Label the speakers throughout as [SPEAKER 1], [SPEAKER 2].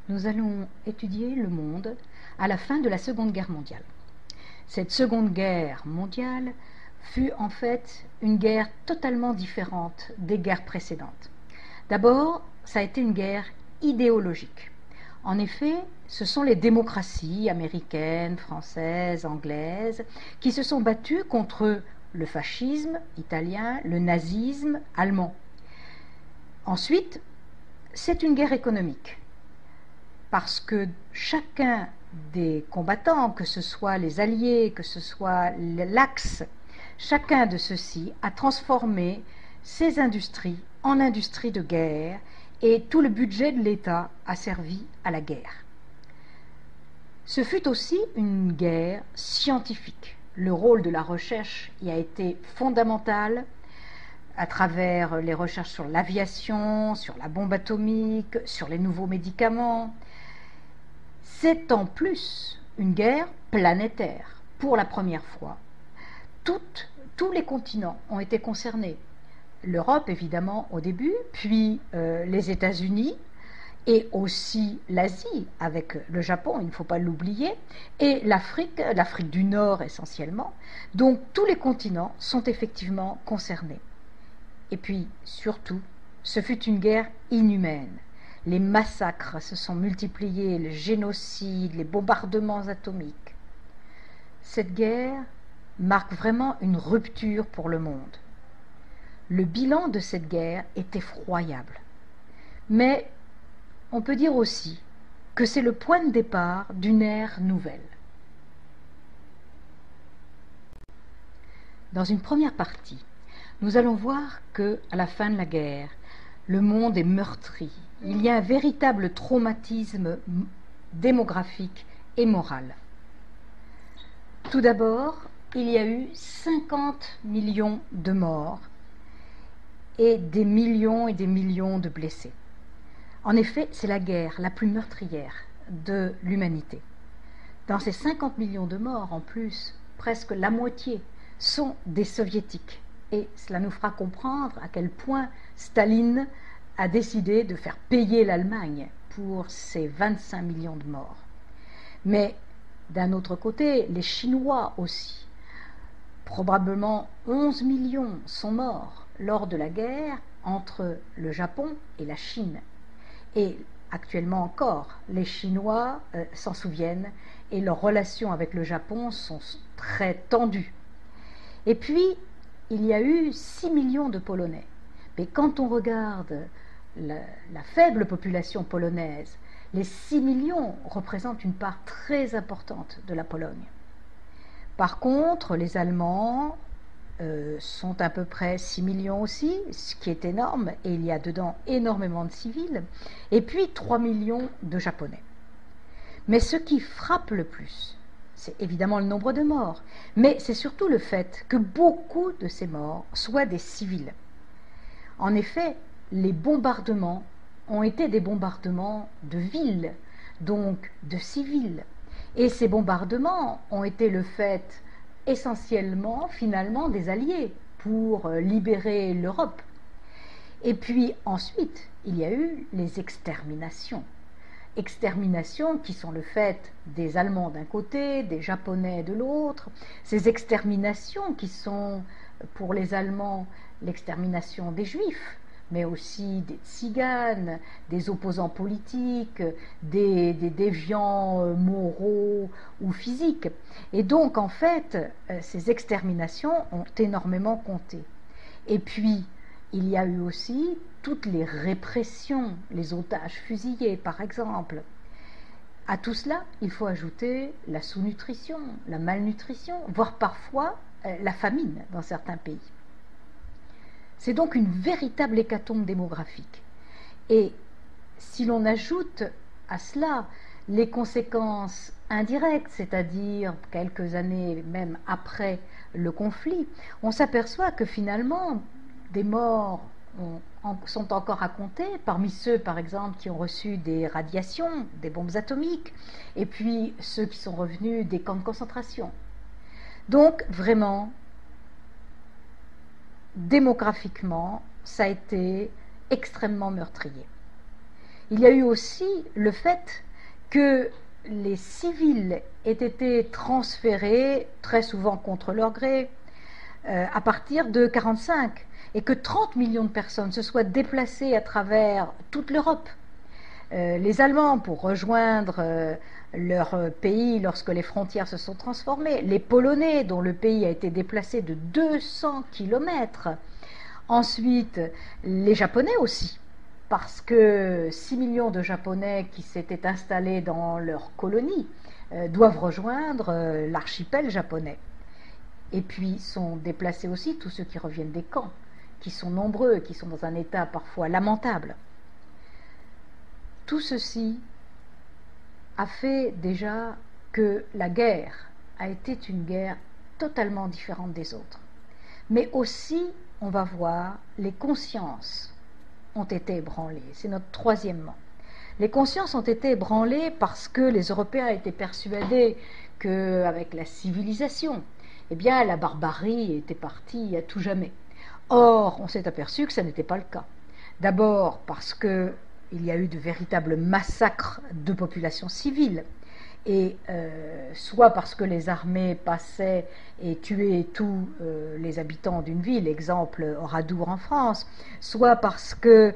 [SPEAKER 1] nous allons étudier le monde à la fin de la Seconde Guerre mondiale. Cette Seconde Guerre mondiale fut en fait une guerre totalement différente des guerres précédentes. D'abord, ça a été une guerre idéologique. En effet, ce sont les démocraties américaines, françaises, anglaises qui se sont battues contre le fascisme italien, le nazisme allemand. Ensuite, c'est une guerre économique, parce que chacun des combattants, que ce soit les Alliés, que ce soit l'Axe, chacun de ceux-ci a transformé ses industries en industries de guerre, et tout le budget de l'État a servi à la guerre. Ce fut aussi une guerre scientifique. Le rôle de la recherche y a été fondamental à travers les recherches sur l'aviation, sur la bombe atomique, sur les nouveaux médicaments. C'est en plus une guerre planétaire. Pour la première fois, tous les continents ont été concernés. L'Europe, évidemment, au début, puis les États-Unis, et aussi l'Asie, avec le Japon, il ne faut pas l'oublier, et l'Afrique du Nord essentiellement. Donc tous les continents sont effectivement concernés. Et puis, surtout, ce fut une guerre inhumaine. Les massacres se sont multipliés, le génocide, les bombardements atomiques. Cette guerre marque vraiment une rupture pour le monde. Le bilan de cette guerre est effroyable. Mais on peut dire aussi que c'est le point de départ d'une ère nouvelle. Dans une première partie, nous allons voir que, à la fin de la guerre, le monde est meurtri. Il y a un véritable traumatisme démographique et moral. Tout d'abord, il y a eu 50 millions de morts et des millions de blessés. En effet, c'est la guerre la plus meurtrière de l'humanité. Dans ces 50 millions de morts, en plus, presque la moitié sont des soviétiques. Et cela nous fera comprendre à quel point Staline a décidé de faire payer l'Allemagne pour ces 25 millions de morts. Mais d'un autre côté, les Chinois aussi. Probablement 11 millions sont morts lors de la guerre entre le Japon et la Chine. Et actuellement encore, les Chinois s'en souviennent et leurs relations avec le Japon sont très tendues. Et puis, il y a eu 6 millions de Polonais. Mais quand on regarde la faible population polonaise, les 6 millions représentent une part très importante de la Pologne. Par contre, les Allemands sont à peu près 6 millions aussi, ce qui est énorme, et il y a dedans énormément de civils, et puis 3 millions de Japonais. Mais ce qui frappe le plus, c'est évidemment le nombre de morts, mais c'est surtout le fait que beaucoup de ces morts soient des civils. En effet, les bombardements ont été des bombardements de villes, donc de civils. Et ces bombardements ont été le fait essentiellement, finalement, des Alliés pour libérer l'Europe. Et puis ensuite, il y a eu les exterminations. Exterminations qui sont le fait des Allemands d'un côté, des Japonais de l'autre. Ces exterminations qui sont, pour les Allemands, l'extermination des Juifs, mais aussi des tziganes, des opposants politiques, des déviants moraux ou physiques. Et donc, en fait, ces exterminations ont énormément compté. Et puis, il y a eu aussi toutes les répressions, les otages fusillés, par exemple. À tout cela, il faut ajouter la sous-nutrition, la malnutrition, voire parfois la famine dans certains pays. C'est donc une véritable hécatombe démographique. Et si l'on ajoute à cela les conséquences indirectes, c'est-à-dire quelques années même après le conflit, on s'aperçoit que finalement, des morts sont encore à compter, parmi ceux par exemple qui ont reçu des radiations, des bombes atomiques, et puis ceux qui sont revenus des camps de concentration. Donc vraiment, démographiquement, ça a été extrêmement meurtrier. il y a eu aussi le fait que les civils aient été transférés, très souvent contre leur gré, à partir de 1945, et que 30 millions de personnes se soient déplacées à travers toute l'Europe. Les Allemands pour rejoindre leur pays lorsque les frontières se sont transformées, les Polonais dont le pays a été déplacé de 200 kilomètres, ensuite les Japonais aussi, parce que 6 millions de Japonais qui s'étaient installés dans leur colonie doivent rejoindre l'archipel japonais. Et puis sont déplacés aussi tous ceux qui reviennent des camps, qui sont nombreux et qui sont dans un état parfois lamentable. Tout ceci a fait déjà que la guerre a été une guerre totalement différente des autres. Mais aussi, on va voir, les consciences ont été ébranlées. C'est notre troisièmement. Les consciences ont été ébranlées parce que les Européens étaient persuadés qu'avec la civilisation, eh bien, la barbarie était partie à tout jamais. Or, on s'est aperçu que ça n'était pas le cas. D'abord parce qu'il y a eu de véritables massacres de populations civiles, et soit parce que les armées passaient et tuaient tous les habitants d'une ville, exemple Oradour en France, soit parce que,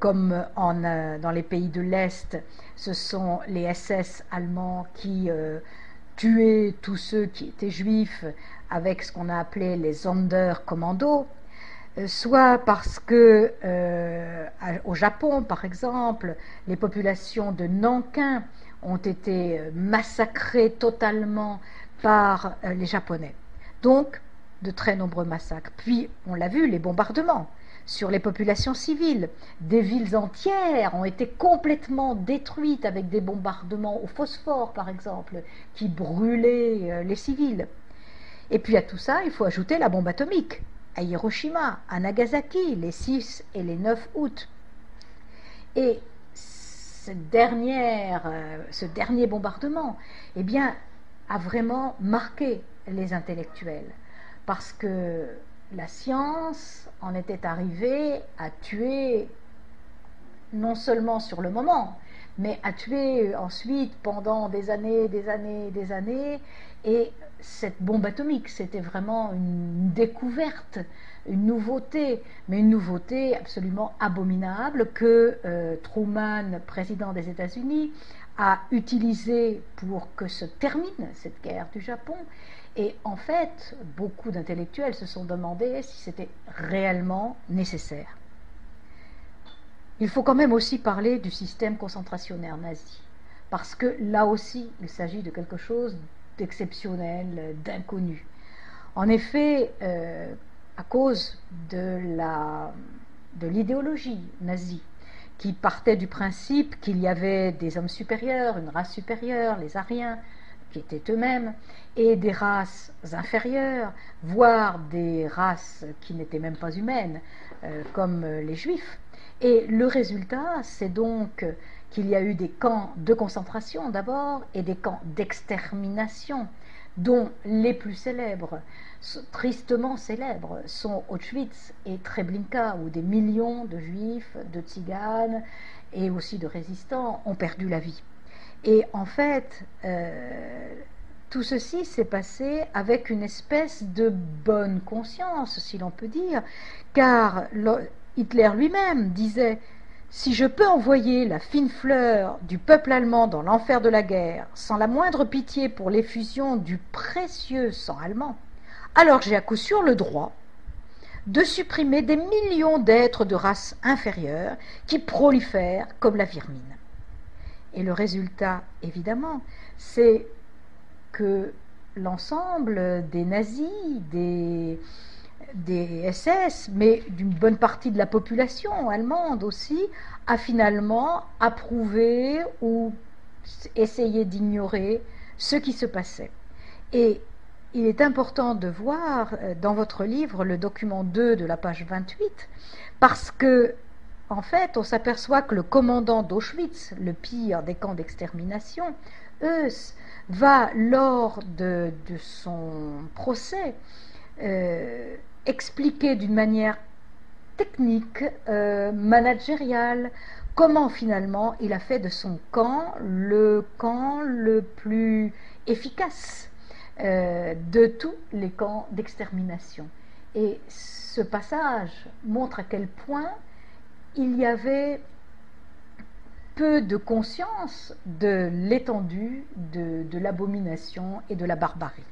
[SPEAKER 1] comme dans les pays de l'Est, ce sont les SS allemands qui tuaient tous ceux qui étaient juifs avec ce qu'on a appelé les Sonderkommando, soit parce que au Japon, par exemple, les populations de Nankin ont été massacrées totalement par les Japonais. Donc, de très nombreux massacres. Puis, on l'a vu, les bombardements sur les populations civiles. Des villes entières ont été complètement détruites avec des bombardements au phosphore, par exemple, qui brûlaient les civils. Et puis à tout ça, il faut ajouter la bombe atomique, à Hiroshima, à Nagasaki, les 6 et les 9 août. Et ce dernier bombardement, eh bien, a vraiment marqué les intellectuels, parce que la science en était arrivée à tuer, non seulement sur le moment, mais à tuer ensuite pendant des années, et cette bombe atomique, c'était vraiment une découverte, une nouveauté, mais une nouveauté absolument abominable que Truman, président des États-Unis, a utilisée pour que se termine cette guerre du Japon. Et en fait, beaucoup d'intellectuels se sont demandé si c'était réellement nécessaire. Il faut quand même aussi parler du système concentrationnaire nazi, parce que là aussi, il s'agit de quelque chose d'exceptionnel, d'inconnu. En effet, à cause de l'idéologie nazie, qui partait du principe qu'il y avait des hommes supérieurs, une race supérieure, les Aryens, qui étaient eux-mêmes, et des races inférieures, voire des races qui n'étaient même pas humaines, comme les Juifs. Et le résultat, c'est donc qu'il y a eu des camps de concentration d'abord et des camps d'extermination, dont les plus célèbres, tristement célèbres, sont Auschwitz et Treblinka, où des millions de juifs, de tziganes et aussi de résistants ont perdu la vie. Et en fait, tout ceci s'est passé avec une espèce de bonne conscience, si l'on peut dire, car Hitler lui-même disait « Si je peux envoyer la fine fleur du peuple allemand dans l'enfer de la guerre, sans la moindre pitié pour l'effusion du précieux sang allemand, alors j'ai à coup sûr le droit de supprimer des millions d'êtres de race inférieure qui prolifèrent comme la vermine. » Et le résultat, évidemment, c'est que l'ensemble des nazis, des SS, mais d'une bonne partie de la population allemande aussi, a finalement approuvé ou essayé d'ignorer ce qui se passait. Et il est important de voir dans votre livre le document 2 de la page 28, parce que en fait, on s'aperçoit que le commandant d'Auschwitz, le pire des camps d'extermination, Heuss, va, lors de son procès, expliquer d'une manière technique, managériale, comment finalement il a fait de son camp le plus efficace de tous les camps d'extermination. Et ce passage montre à quel point il y avait peu de conscience de l'étendue de l'abomination et de la barbarie.